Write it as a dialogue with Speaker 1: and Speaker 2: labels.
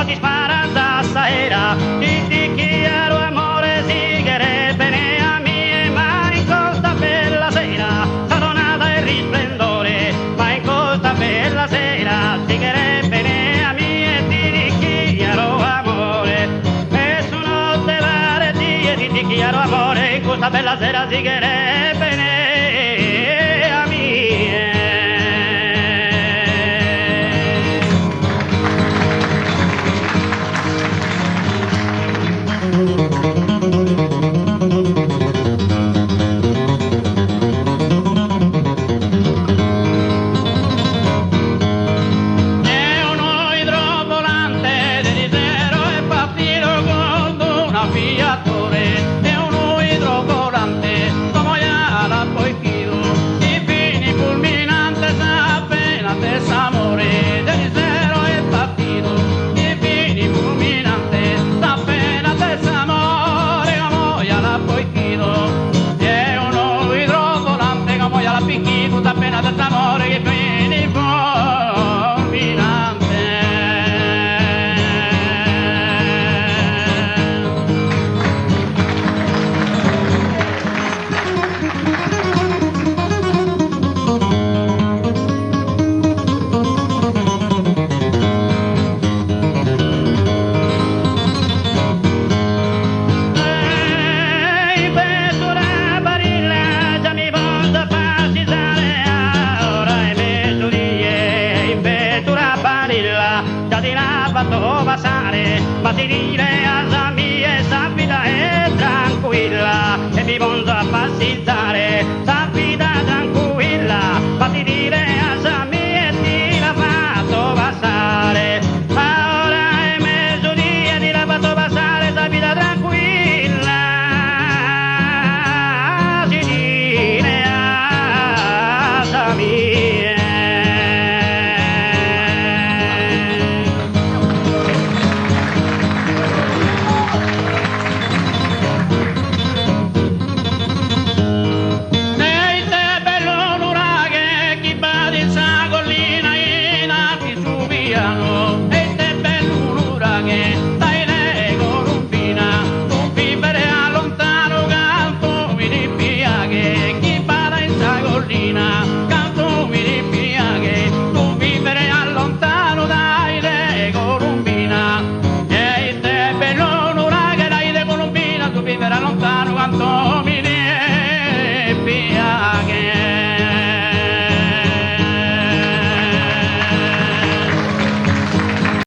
Speaker 1: Ti spara stasera, ti quiero amore, sigare bene a me, ma in costa bella sera, sadonata e risplendore, ma in costa bella sera, sigare bene a me e ti quiero amore, e su notte vale ti quiero amore, in costa bella sera, sigare bene a me. Appena d'amore che vieni fulminante. Ma ti dire a mia sta vita è tranquilla e mi voglio passare, sta vita